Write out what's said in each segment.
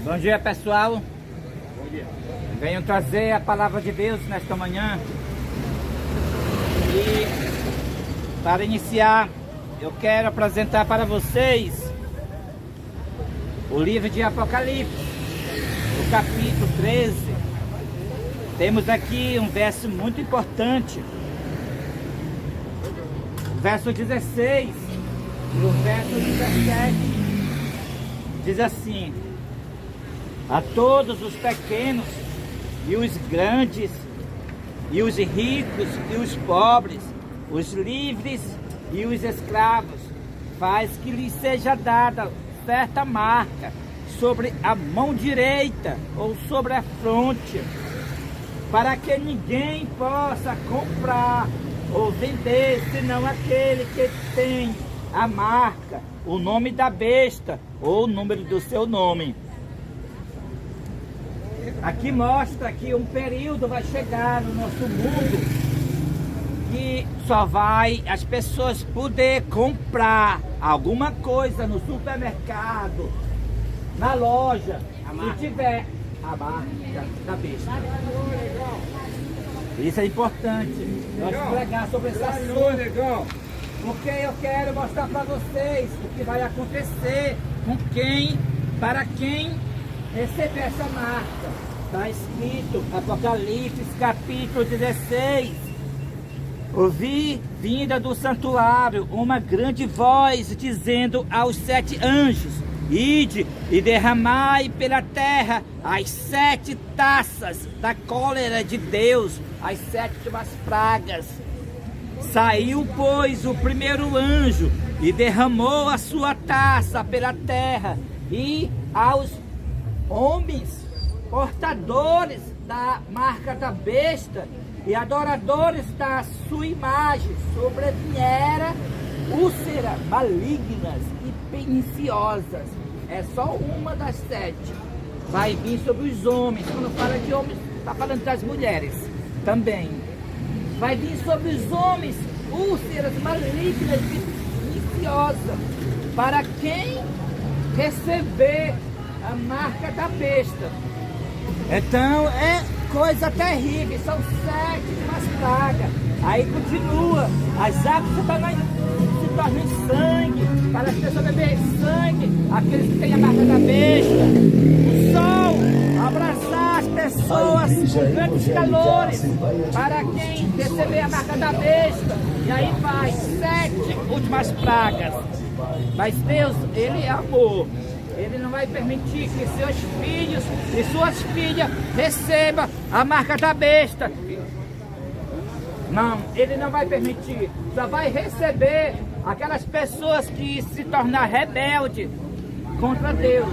Bom dia, pessoal. Bom dia. Venho trazer a palavra de Deus nesta manhã. E para iniciar, eu quero apresentar para vocês o livro de Apocalipse, o capítulo 13. Temos aqui um verso muito importante, o verso 16 e o verso 17. Diz assim: a todos os pequenos e os grandes, e os ricos e os pobres, os livres e os escravos, faz que lhes seja dada certa marca sobre a mão direita ou sobre a fronte, para que ninguém possa comprar ou vender, senão aquele que tem a marca, o nome da besta ou o número do seu nome. Aqui mostra que um período vai chegar no nosso mundo que só vai as pessoas poder comprar alguma coisa no supermercado, na loja, se tiver a marca da besta. Isso é importante nós pregar sobre esse assunto, porque eu quero mostrar para vocês o que vai acontecer com quem, para quem receber essa marca. Está escrito, Apocalipse capítulo 16. Ouvi vinda do santuário uma grande voz dizendo aos 7 anjos: ide e derramai pela terra as 7 taças da cólera de Deus, as 7 pragas. Saiu, pois, o primeiro anjo e derramou a sua taça pela terra, e aos homens portadores da marca da besta e adoradores da sua imagem sobrevieram úlceras malignas e perniciosas. É só uma das 7. Vai vir sobre os homens. Quando fala de homens, está falando das mulheres também. Vai vir sobre os homens úlceras malignas e perniciosas, para quem receber a marca da besta. Então é coisa terrível, são 7 pragas. Aí continua, as águas se tornam em sangue, para as pessoas beberem sangue, aqueles que têm a marca da besta. O sol abraçar as pessoas com grandes calores, para quem receber a marca da besta. E aí vai 7 últimas pragas. Mas Deus, Ele é amor. Ele não vai permitir que seus filhos e suas filhas recebam a marca da besta. Não, Ele não vai permitir. Só vai receber aquelas pessoas que se tornar rebeldes contra Deus.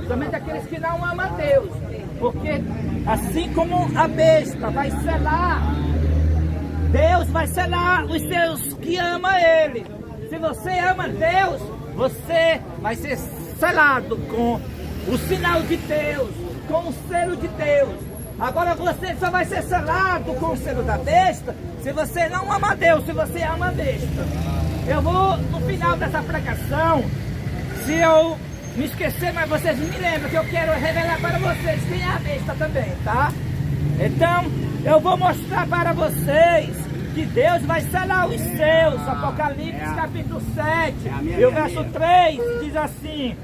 Somente aqueles que não amam a Deus. Porque assim como a besta vai selar, Deus vai selar os seus que amam Ele. Se você ama Deus, você vai ser selado com o sinal de Deus, com o selo de Deus. Agora você só vai ser selado com o selo da besta se você não ama Deus, se você ama a besta. Eu vou, no final dessa pregação, se eu me esquecer, mas vocês me lembram que eu quero revelar para vocês quem é a besta também, tá? Então, eu vou mostrar para vocês que Deus vai selar os seus. Apocalipse capítulo 7 e o verso 3 diz assim: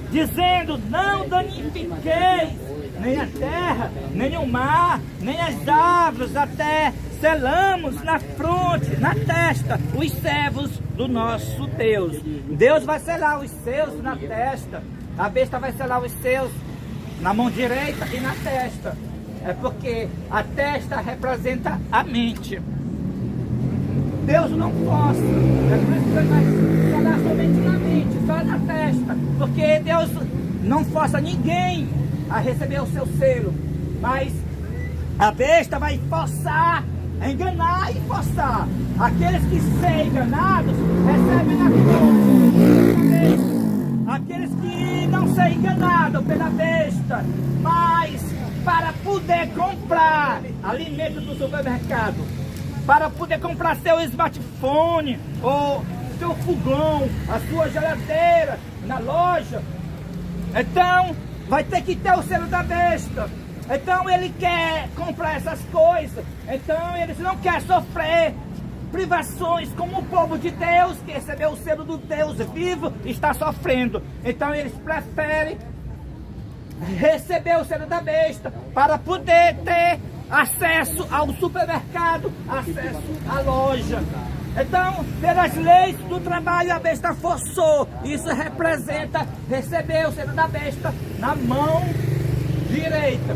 dizendo, não danifiqueis nem a terra, nem o mar, nem as árvores, até selamos na fronte, na testa, os servos do nosso Deus. Deus vai selar os seus na testa, a besta vai selar os seus na mão direita e na testa. É porque a testa representa a mente. Deus não força, é por isso que Ele vai selar somente na mente, só na testa, porque Deus não força ninguém a receber o seu selo, mas a besta vai forçar, enganar e forçar. Aqueles que serem enganados recebem na fronte. Aqueles que não serem enganados pela besta, mas para poder comprar alimento do supermercado, para poder comprar seu smartphone ou seu fogão, a sua geladeira na loja. Então, vai ter que ter o selo da besta. Então ele quer comprar essas coisas. Então eles não querem sofrer privações como o povo de Deus, que recebeu o selo do Deus vivo, está sofrendo. Então eles preferem receber o selo da besta para poder ter acesso ao supermercado, acesso à loja. Então, pelas leis do trabalho, a besta forçou. Isso representa receber o selo da besta na mão direita.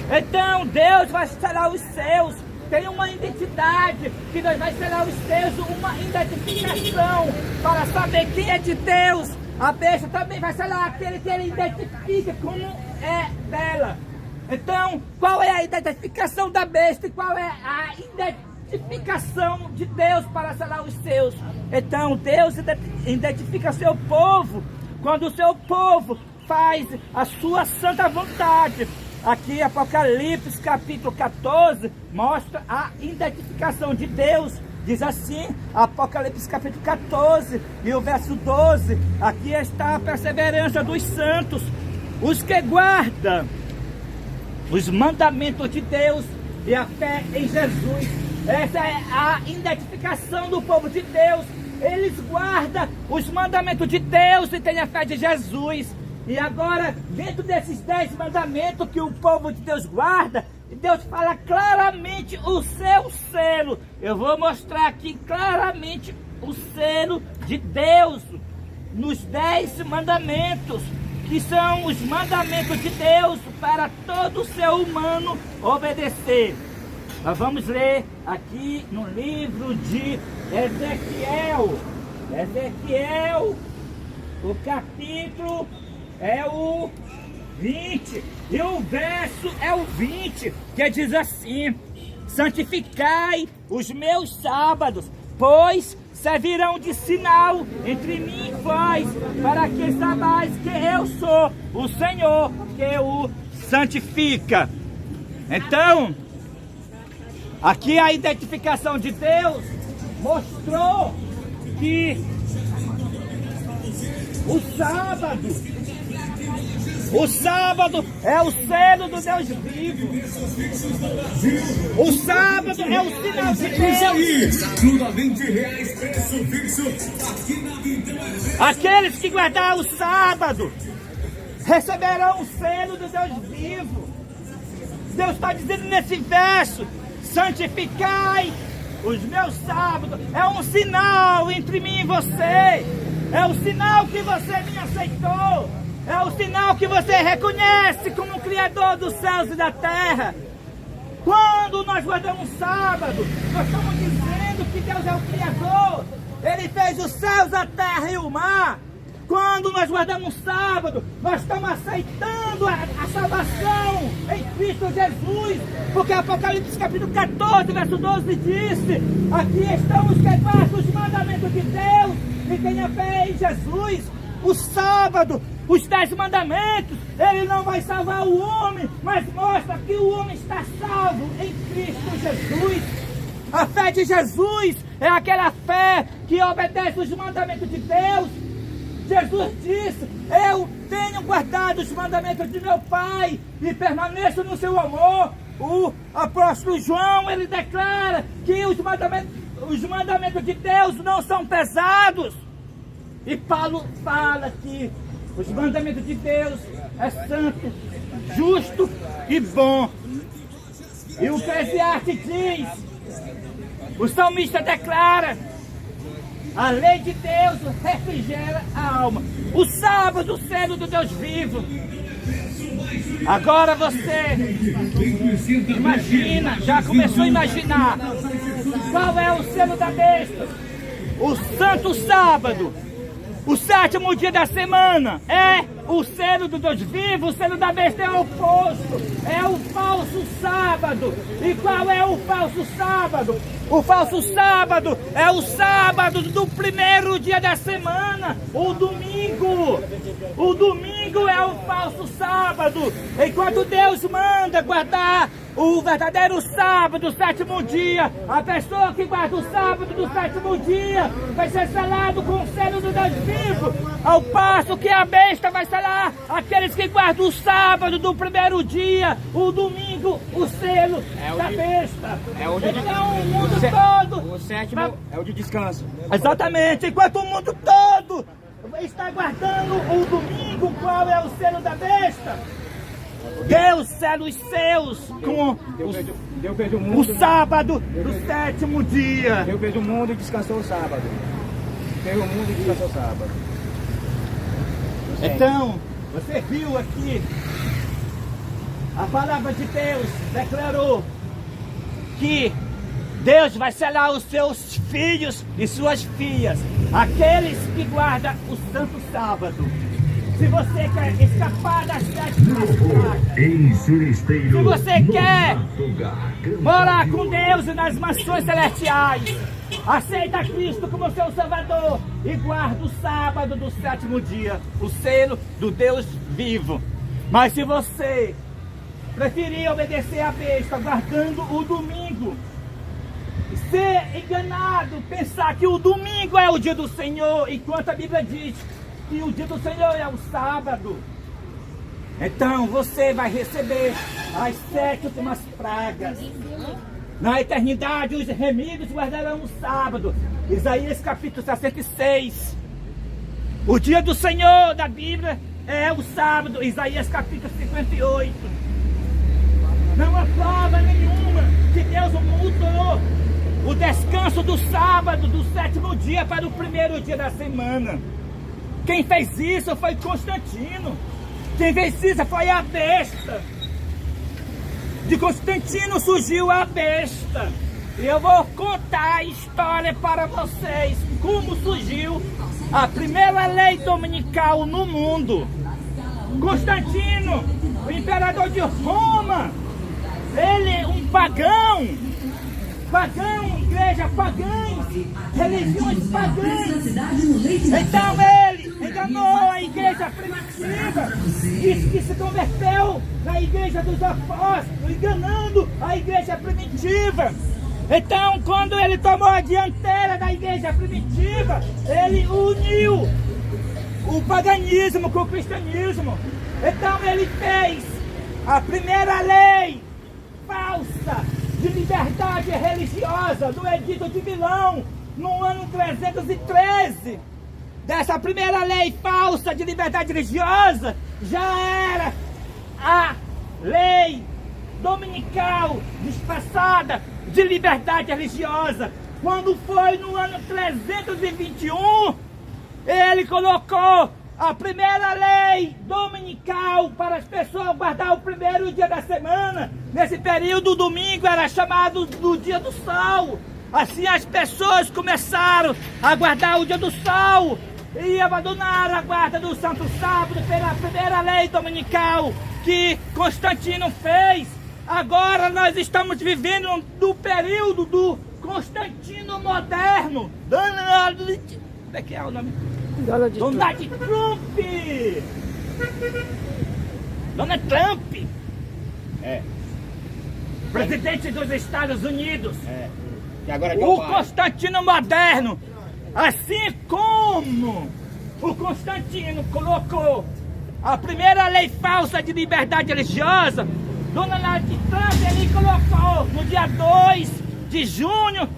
Então, Deus vai selar os seus. Tem uma identidade que Deus vai selar os seus, uma identificação para saber quem é de Deus. A besta também vai selar aquele que ele identifica como é dela. Então, qual é a identificação da besta e qual é a identificação de Deus para selar os seus? Então, Deus identifica seu povo quando o seu povo faz a sua santa vontade. Aqui, Apocalipse capítulo 14, mostra a identificação de Deus. Diz assim, Apocalipse capítulo 14 e o verso 12. Aqui está a perseverança dos santos, os que guardam os mandamentos de Deus e a fé em Jesus. Essa é a identificação do povo de Deus. Eles guardam os mandamentos de Deus e têm a fé de Jesus. E agora, dentro desses 10 mandamentos que o povo de Deus guarda, Deus fala claramente o seu selo. Eu vou mostrar aqui claramente o selo de Deus nos 10 mandamentos, que são os mandamentos de Deus para todo ser humano obedecer. Nós vamos ler aqui no livro de Ezequiel. Ezequiel, o capítulo é o 20, e o verso é o 20, que diz assim: santificai os meus sábados, pois servirão de sinal entre mim e vós, para que saibais que eu sou o Senhor que o santifica. Então, aqui a identificação de Deus mostrou que o sábado é o selo do Deus vivo. O sábado é o sinal de Deus. Aqueles que guardarem o sábado receberão o selo do Deus vivo. Deus está dizendo nesse verso: santificai os meus sábados. É um sinal entre mim e você. É o sinal que você me aceitou. É o sinal que você reconhece como o Criador dos céus e da terra. Quando nós guardamos sábado, nós estamos dizendo que Deus é o Criador. Ele fez os céus, a terra e o mar. Quando nós guardamos sábado, nós estamos aceitando a salvação em Cristo Jesus. Porque Apocalipse capítulo 14, verso 12 disse: aqui estão os que guardam os mandamentos de Deus e têm a fé em Jesus. O sábado, os 10 mandamentos, ele não vai salvar o homem, mas mostra que o homem está salvo em Cristo Jesus. A fé de Jesus é aquela fé que obedece os mandamentos de Deus. Jesus disse: eu tenho guardado os mandamentos de meu Pai e permaneço no seu amor. O apóstolo João, ele declara que os mandamentos de Deus não são pesados. E Paulo fala que os mandamentos de Deus é santo, justo e bom. E o Eclesiastes diz, o salmista declara: a lei de Deus refrigera a alma. O sábado, o selo do Deus vivo. Agora você imagina, já começou a imaginar qual é o selo da besta. O santo sábado, o 7º dia da semana, é o selo do Deus vivo. O selo da besta é o oposto, é o falso sábado. E qual é o falso sábado? O falso sábado é o sábado do 1º dia da semana, o domingo. O domingo domingo é o falso sábado, enquanto Deus manda guardar o verdadeiro sábado, o sétimo dia. A pessoa que guarda o sábado do sétimo dia vai ser selado com o selo do Deus vivo, ao passo que a besta vai selar aqueles que guardam o sábado do primeiro dia, o domingo, o selo da besta. Então o mundo todo... O sétimo é o de descanso. Exatamente, enquanto o mundo todo está guardando o domingo, qual é o selo da besta? Deus sela os seus com o sábado do sétimo dia. Deus fez o mundo e descansou o sábado. Fez o mundo e descansou o sábado. Então, você viu aqui, a palavra de Deus declarou que Deus vai selar os seus filhos e suas filhas, aqueles que guardam o santo sábado. Se você quer escapar das sete pragas, se você quer morar com Deus nas mansões celestiais, aceita Cristo como seu Salvador e guarda o sábado do sétimo dia, o selo do Deus vivo. Mas se você preferir obedecer a besta, guardando o domingo, ser enganado, pensar que o domingo é o dia do Senhor, enquanto a Bíblia diz que o dia do Senhor é o sábado, então você vai receber as 7 últimas pragas. Na eternidade os remidos guardarão o sábado. Isaías capítulo 66. O dia do Senhor da Bíblia é o sábado. Isaías capítulo 58. Não há prova nenhuma que Deus mudou o descanso do sábado, do sétimo dia, para o primeiro dia da semana. Quem fez isso foi Constantino. Quem fez isso foi a besta. De Constantino surgiu a besta. E eu vou contar a história para vocês, como surgiu a primeira lei dominical no mundo. Constantino, o imperador de Roma, ele um pagão, igreja pagãs, religiões pagãs. Então ele enganou a igreja primitiva, disse que se converteu na igreja dos apóstolos, enganando a igreja primitiva. Então, quando ele tomou a dianteira da igreja primitiva, ele uniu o paganismo com o cristianismo. Então ele fez a primeira lei falsa de liberdade religiosa do Edito de Milão, no ano 313. Dessa primeira lei falsa de liberdade religiosa, já era a lei dominical disfarçada de liberdade religiosa. Quando foi no ano 321, ele colocou a primeira lei dominical para as pessoas guardar o primeiro dia da semana. Nesse período, o domingo era chamado do dia do sol. Assim as pessoas começaram a guardar o dia do sol e abandonaram a guarda do santo sábado pela primeira lei dominical que Constantino fez. Agora nós estamos vivendo do período do Constantino moderno. Donald... Como é que é o nome? Donald Trump! Donald Trump! É. Presidente dos Estados Unidos. É. E agora é o Constantino moderno. Assim como o Constantino colocou a primeira lei falsa de liberdade religiosa, Donald Trump ele colocou no dia 2 de junho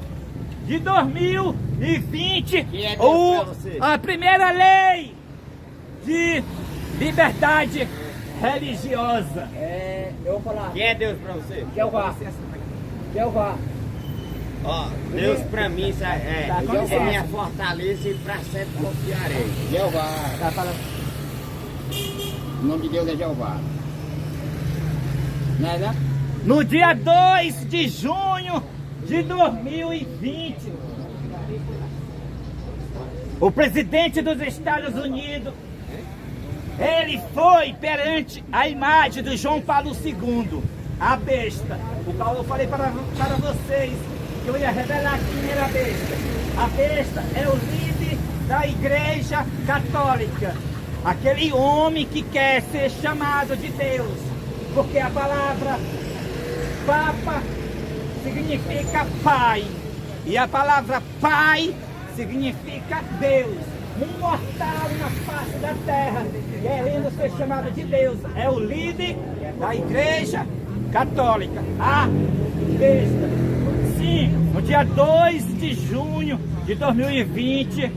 de 2020 a primeira lei de liberdade religiosa. Eu vou falar. Quem é Deus pra você? Jeová. Ó, Deus pra mim é minha fortaleza e pra sempre confiarei. Jeová. Tá falando. O nome de Deus é Jeová. Não é, né? No dia 2 de junho de 2020, o presidente dos Estados Unidos, ele foi perante a imagem do João Paulo II, a besta. O qual eu falei para vocês que eu ia revelar quem era a besta. A besta é o líder da Igreja Católica. aquele homem que quer ser chamado de Deus, porque a palavra Papa significa pai, e a palavra pai significa Deus, um mortal na face da terra, querendo ser chamado de Deus, é o líder da Igreja Católica, a besta. Sim, no dia 2 de junho de 2020,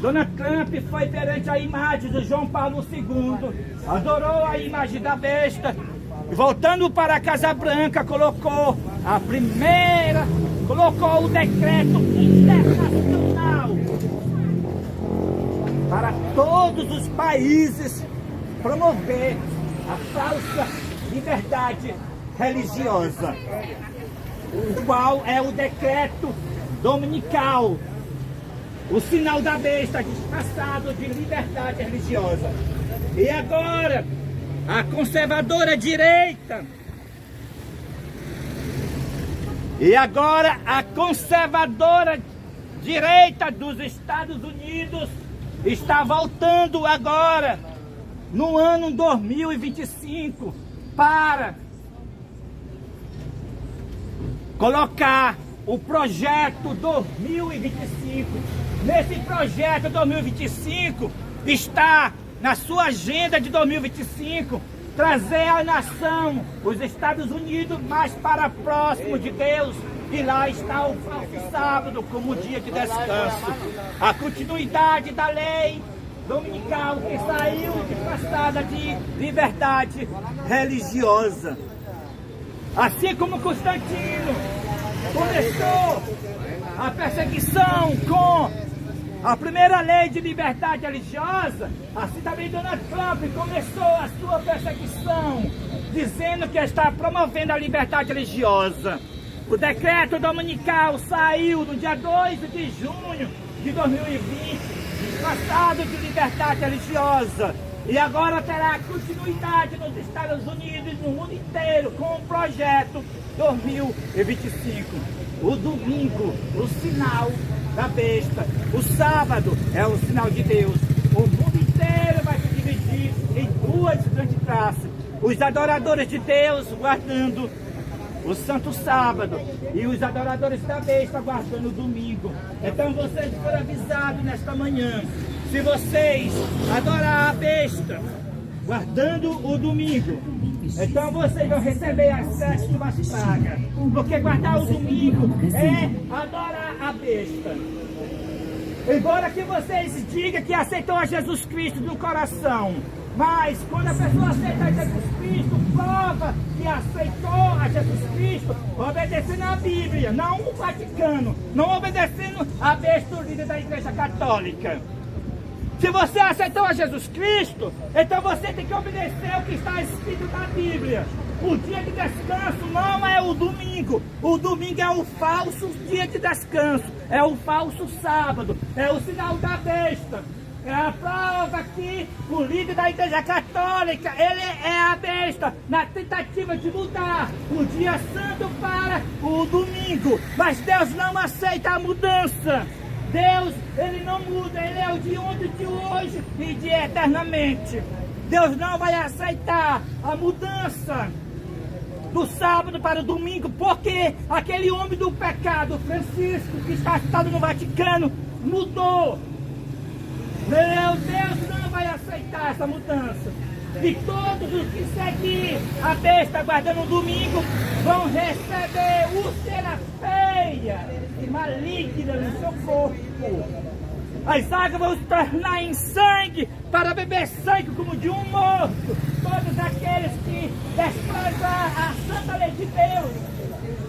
Donald Trump foi perante a imagem de João Paulo II, adorou a imagem da besta, e voltando para a Casa Branca, colocou o decreto internacional para todos os países promover a falsa liberdade religiosa, o qual é o decreto dominical, o sinal da besta disfarçado de liberdade religiosa. E agora, a conservadora direita, dos Estados Unidos está voltando agora, no ano 2025, para colocar o projeto 2025. Nesse projeto 2025 está na sua agenda de 2025 trazer a nação, os Estados Unidos, mais para próximo de Deus. E lá está o falso sábado como dia de descanso. A continuidade da lei dominical que saiu de passada de liberdade religiosa. Assim como Constantino começou a perseguição com a primeira lei de liberdade religiosa, assim também Donald Trump começou a sua perseguição, dizendo que está promovendo a liberdade religiosa. O decreto dominical saiu no dia 2 de junho de 2020, passado de liberdade religiosa, e agora terá continuidade nos Estados Unidos e no mundo inteiro com o projeto 2025. O domingo, o sinal da besta. O sábado é o sinal de Deus. O mundo inteiro vai se dividir em duas grandes classes. Os adoradores de Deus guardando o santo sábado e os adoradores da besta guardando o domingo. Então vocês foram avisados nesta manhã. Se vocês adorar a besta guardando o domingo, então vocês vão receber as 7 pragas. Porque guardar o domingo é adorar a besta. Embora que vocês digam que aceitou a Jesus Cristo no coração, mas quando a pessoa aceita a Jesus Cristo, prova que aceitou a Jesus Cristo obedecendo a Bíblia, não o Vaticano, não obedecendo a besta líder da Igreja Católica. Se você aceitou a Jesus Cristo, então você tem que obedecer o que está escrito na Bíblia. O dia de descanso não é o domingo. O domingo é o falso dia de descanso. É o falso sábado. É o sinal da besta. É a prova que o líder da Igreja Católica, ele é a besta na tentativa de mudar o dia santo para o domingo. Mas Deus não aceita a mudança. Deus, ele não muda, ele é o de ontem, de hoje e de eternamente. Deus não vai aceitar a mudança do sábado para o domingo, porque aquele homem do pecado, Francisco, que está citado no Vaticano, mudou. Meu Deus não vai aceitar essa mudança. E todos os que seguir a besta guardando o domingo vão receber úlcera feia e maligna no seu corpo. As águas vão se tornar em sangue para beber sangue como de um morto. Todos aqueles que desprezam a santa lei de Deus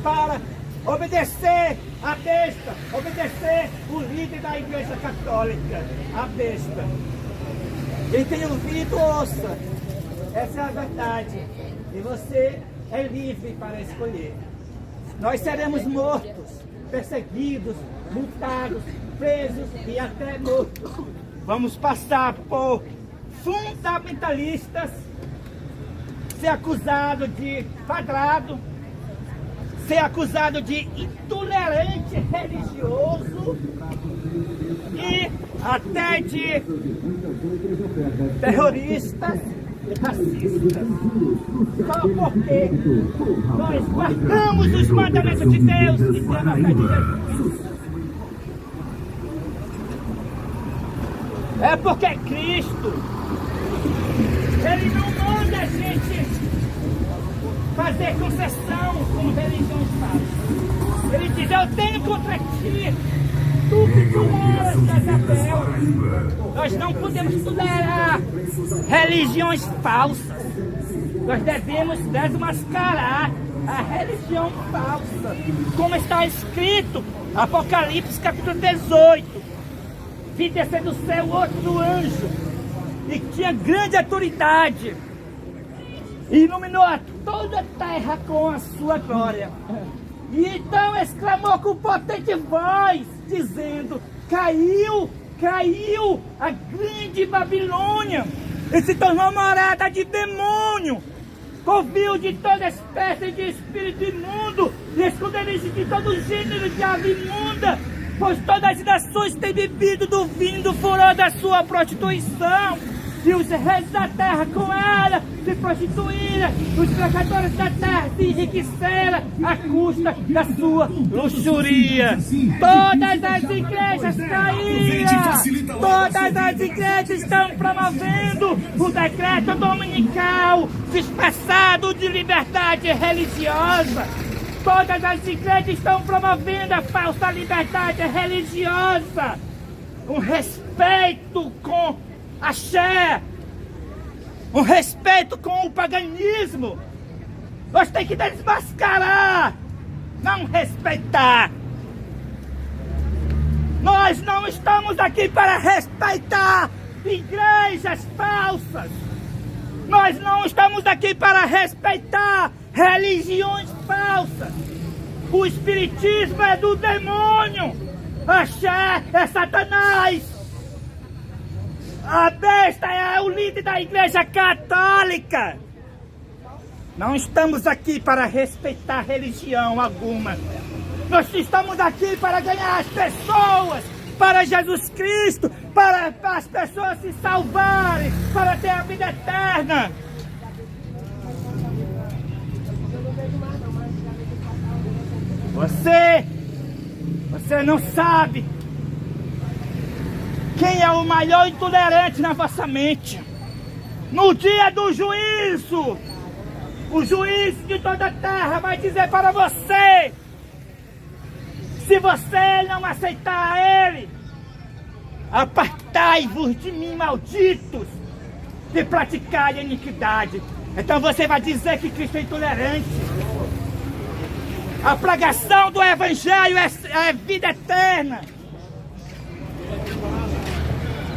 para obedecer a besta, obedecer o líder da Igreja Católica, a besta. Quem tem ouvido, ouça. Essa é a verdade. E você é livre para escolher. Nós seremos mortos, perseguidos, multados, presos e até mortos. Vamos passar por fundamentalistas, ser acusado de quadrado, ser acusado de intolerante religioso e até de terroristas e racistas. Só porque nós guardamos os mandamentos de Deus e temos a fé de Jesus. É porque Cristo, Ele não manda a gente fazer concessão com religiões falsas. Ele diz: eu tenho contra ti tu que tu eras Jezabel. Nós não podemos tolerar religiões falsas. Nós devemos desmascarar a religião falsa. Como está escrito, Apocalipse capítulo 18. Vi descer do céu outro anjo, e tinha grande autoridade, e iluminou toda a terra com a sua glória. E então exclamou com potente voz, dizendo: caiu a grande Babilônia, e se tornou morada de demônio, covil de toda espécie de espírito imundo, e esconderijo de todo gênero de ave imunda, pois todas as nações têm bebido do vinho do furor da sua prostituição, e os reis da terra com ela se prostituíram, os pecadores da terra se enriqueceram à custa da sua luxúria. Todas as igrejas caíram, todas as igrejas estão promovendo o decreto dominical disfarçado de liberdade religiosa. Todas as igrejas estão promovendo a falsa liberdade religiosa. Um respeito com axé, um respeito com o paganismo. Nós temos que desmascarar, não respeitar. Nós não estamos aqui para respeitar igrejas falsas. Nós não estamos aqui para respeitar religiões falsas. O espiritismo é do demônio. Axé é Satanás. A besta é o líder da igreja católica. Não estamos aqui para respeitar religião alguma. Nós estamos aqui para ganhar as pessoas para Jesus Cristo, para as pessoas se salvarem, para ter a vida eterna. Você não sabe quem é o maior intolerante na vossa mente. No dia do juízo, o juiz de toda a terra vai dizer para você: se você não aceitar ele, apartai-vos de mim, malditos, de praticar a iniquidade. Então você vai dizer que Cristo é intolerante. A pregação do Evangelho é vida eterna.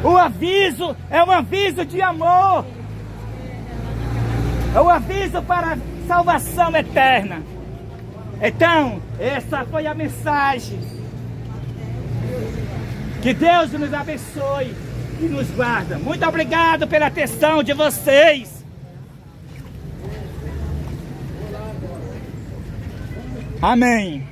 O aviso é um aviso de amor. É um aviso para a salvação eterna. Então, essa foi a mensagem. Que Deus nos abençoe e nos guarda. Muito obrigado pela atenção de vocês. Amém.